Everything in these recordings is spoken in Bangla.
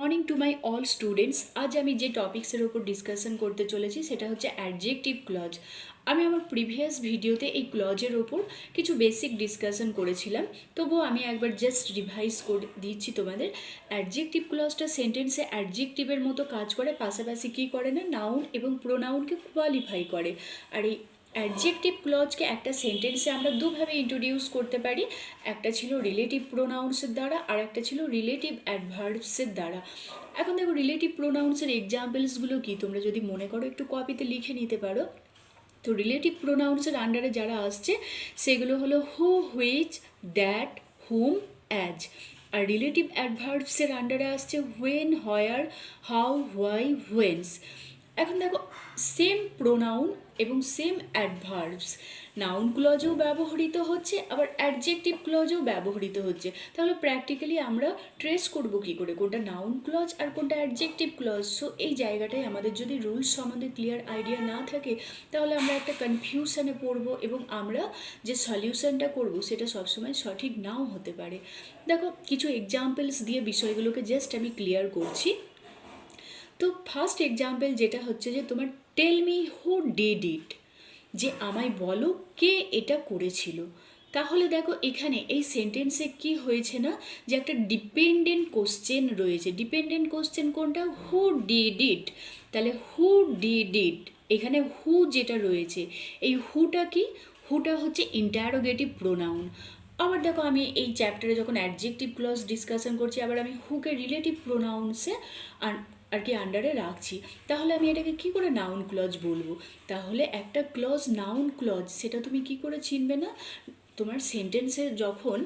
Morning to my all students. আজ আমি যে টপিক্সের ওপর ডিসকাশন করতে চলেছি সেটা হচ্ছে অ্যাডজেক্টিভ ক্লজ। আমি আমার প্রিভিয়াস ভিডিওতে এই ক্লজের ওপর কিছু বেসিক ডিসকাশন করেছিলাম, তবুও আমি একবার জাস্ট রিভাইজ করে দিচ্ছি তোমাদের। অ্যাডজেক্টিভ ক্লজটা সেন্টেন্সে অ্যাডজেক্টিভের মতো কাজ করে, পাশাপাশি কী করে না, নাউন এবং প্রোনাউনকে কোয়ালিফাই করে। আর এই অ্যাডজেক্টিভ ক্লজকে একটা সেন্টেন্সে আমরা দুভাবে ইন্ট্রোডিউস করতে পারি। একটা ছিল রিলেটিভ প্রোনাউন্সের দ্বারা, আর একটা ছিল রিলেটিভ অ্যাডভার্বসের দ্বারা। এখন দেখো রিলেটিভ প্রোনাউন্সের এক্সাম্পলসগুলো কি, তোমরা যদি মনে করো একটু কপিতে লিখে নিতে পারো। তো রিলেটিভ প্রোনাউন্সের আন্ডারে যারা আসছে সেগুলো হলো who, which, that, whom, as. আর রিলেটিভ অ্যাডভার্বসের আন্ডারে আসছে when, where, how, why, whence. এখন দেখো সেম প্রোনাউন এবং সেম অ্যাডভার্বস নাউন ক্লজেও ব্যবহৃত হচ্ছে, আবার অ্যাডজেক্টিভ ক্লজেও ব্যবহৃত হচ্ছে। তাহলে প্র্যাকটিক্যালি আমরা ট্রেস করব কী করে কোনটা নাউন ক্লজ আর কোনটা অ্যাডজেক্টিভ ক্লজ। সো এই জায়গাটায় আমাদের যদি রুলস সম্বন্ধে ক্লিয়ার আইডিয়া না থাকে তাহলে আমরা একটা কনফিউশনে পড়বো এবং আমরা যে সলিউশনটা করব সেটা সবসময় সঠিক নাও হতে পারে। দেখো কিছু এক্সাম্পলস দিয়ে বিষয়গুলোকে জাস্ট আমি ক্লিয়ার করছি। তো ফার্স্ট এক্সাম্পল যেটা হচ্ছে যে তোমার tell me who did it, যে আমায় বলো কে এটা করেছিল। তাহলে দেখো এখানে এই সেন্টেন্সে কি হয়েছে না, যে একটা ডিপেন্ডেন্ট কোশ্চেন রয়েছে। ডিপেন্ডেন্ট কোশ্চেন কোনটা, হু ডিড ইট। তাহলে হু ডিড ইট, এখানে হু যেটা রয়েছে এই হুটা কি, হুটা হচ্ছে ইন্টারোগেটিভ প্রোনাউন। আবার দেখো আমি এই চ্যাপ্টারে যখন অ্যাডজেক্টিভ ক্লজ ডিসকাশন করছি, আবার আমি হুকে রিলেটিভ প্রোনাউন্সে আর কি আন্ডারে রাখছি। তাহলে আমি এটাকে কি করে নাউন ক্লজ বলবো? তাহলে একটা ক্লজ নাউন ক্লজ সেটা তুমি কি করে চিনবে না, তোমার সেন্টেন্সে যখন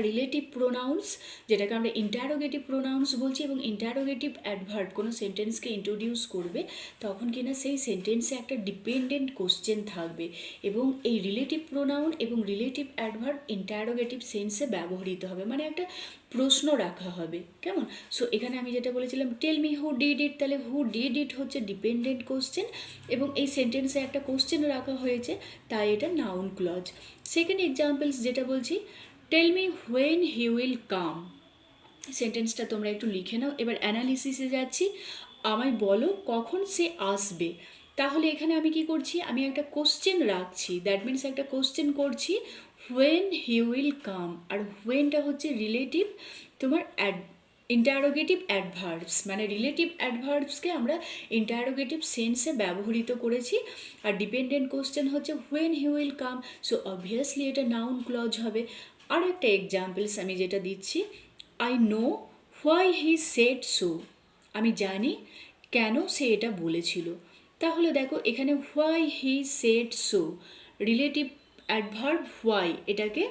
রিলেটিভ প্রোনাউন্স, যেটাকে আমরা ইন্টারোগেটিভ প্রোনাউন্স বলছি, এবং ইন্টারোগেটিভ অ্যাডভার্ব কোনো সেন্টেন্সকে ইন্ট্রোডিউস করবে, তখন কিনা সেই সেন্টেন্সে একটা ডিপেন্ডেন্ট কোশ্চেন থাকবে এবং এই রিলেটিভ প্রোনাউন এবং রিলেটিভ অ্যাডভার্ব ইন্টারোগেটিভ সেন্সে ব্যবহৃত হবে, মানে একটা প্রশ্ন রাখা হবে। কেমন? সো এখানে আমি যেটা বলেছিলাম tell me who did it, তাহলে হু ডিড ইট হচ্ছে ডিপেন্ডেন্ট কোশ্চেন এবং এই সেন্টেন্সে একটা কোশ্চেন রাখা হয়েছে, তাই এটা নাউন ক্লজ। সেকেন্ড এক্সাম্পলস যেটা বলছি, tell me when he will come. সেন্টেন্সটা তোমরা একটু লিখে নাও। এবার অ্যানালিসিসে যাচ্ছি, আমায় বলো কখন সে আসবে। তাহলে এখানে আমি কি করছি, আমি একটা কোশ্চেন রাখছি, দ্যাট মিনস একটা কোশ্চেন করছি হোয়েন হি উইল কাম। আর হোয়েনটা হচ্ছে রিলেটিভ তোমার ইন্টারোগেটিভ অ্যাডভার্বস, মানে রিলেটিভ অ্যাডভার্বসকে আমরা ইন্টারোগেটিভ সেন্সে ব্যবহৃত করেছি। আর ডিপেন্ডেন্ট কোশ্চেন হচ্ছে when he will come, so obviously এটা নাউন ক্লজ হবে। আর একটা এক্সাম্পলস আমি যেটা দিচ্ছি, I know why he said so, আমি জানি কেন সে এটা বলেছিল। তাহলে দেখো এখানে why he said so, relative adverb why, এটাকে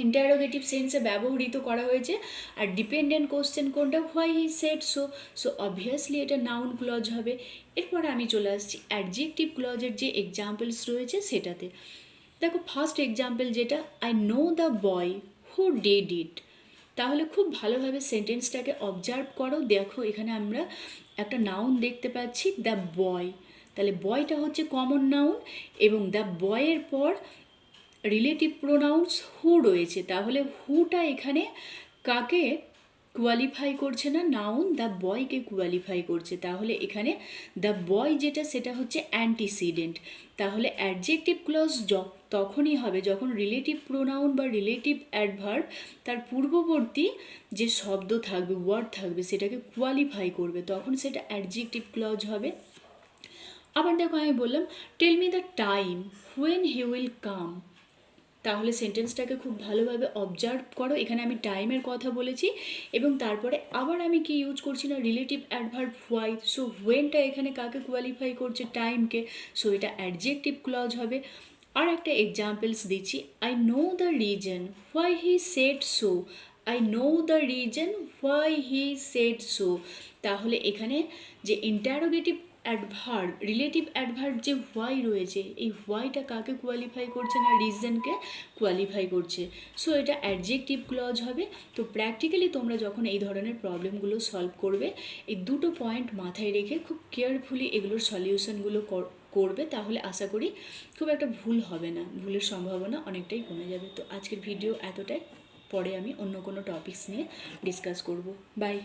ইন্টারোগেটিভ সেন্সে ব্যবহৃত করা হয়েছে। আর ডিপেন্ডেন্ট কোশ্চেন কোনটা, why he said so, so obviously এটা নাউন ক্লজ হবে। এরপরে আমি চলে আসছি অ্যাডজেক্টিভ ক্লজের যে এক্সাম্পলস রয়েছে সেটাতে। দেখো ফার্স্ট এক্সাম্পল যেটা, I know the boy who did it. তাহলে খুব ভালোভাবে সেন্টেন্সটাকে অবজার্ভ করো। দেখো এখানে আমরা একটা নাউন দেখতে পাচ্ছি, দ্য বয়। তাহলে বয়টা হচ্ছে কমন নাউন এবং দ্য বয়ের পর রিলেটিভ প্রোনাউন্স হু রয়েছে। তাহলে হুটা এখানে কাকে কোয়ালিফাই করছে না, নাউন দ্য বয়কে কোয়ালিফাই করছে। তাহলে এখানে দ্য বয় যেটা সেটা হচ্ছে অ্যান্টিসিডেন্ট। তাহলে অ্যাডজেক্টিভ ক্লজ তখনই হবে যখন রিলেটিভ প্রোনাউন বা রিলেটিভ অ্যাডভার্ব তার পূর্ববর্তী যে শব্দ থাকবে, ওয়ার্ড থাকবে, সেটাকে কোয়ালিফাই করবে, তখন সেটা অ্যাডজেক্টিভ ক্লজ হবে। আবার দেখো আমি বললাম tell me the time when he will come. তাহলে সেন্টেন্সটাকে খুব ভালোভাবে অবজার্ভ করো। এখানে আমি টাইমের কথা বলেছি এবং তারপরে আবার আমি কি ইউজ করছি না, রিলেটিভ অ্যাডভার্ব হোয়াই। সো হোয়েনটা এখানে কাকে কোয়ালিফাই করছে, টাইমকে, সো এটা অ্যাডজেক্টিভ ক্লজ হবে। আর একটা এক্সাম্পলস দিচ্ছি, I know the reason why he said so. I know the reason why he said so. তাহলে এখানে যে ইন্টারোগেটিভ অ্যাডভার্ব, রিলেটিভ অ্যাডভার্ব যে হোয়াই রয়েছে, এই হোয়াইটা কাকে কোয়ালিফাই করছে না, রিজনকে কোয়ালিফাই করছে। সো এটা অ্যাডজেক্টিভ ক্লজ হবে। তো প্র্যাকটিক্যালি তোমরা যখন এই ধরনের প্রবলেমগুলো সলভ করবে, এই দুটো পয়েন্ট মাথায় রেখে খুব কেয়ারফুলি এগুলোর সলিউশনগুলো করবে, তাহলে আশা করি খুব একটা ভুল হবে না, ভুলের সম্ভাবনা অনেকটাই কমে যাবে। তো আজকের ভিডিও এতটাই, পরে আমি অন্য কোনো টপিকস নিয়ে ডিসকাস করব। বাই।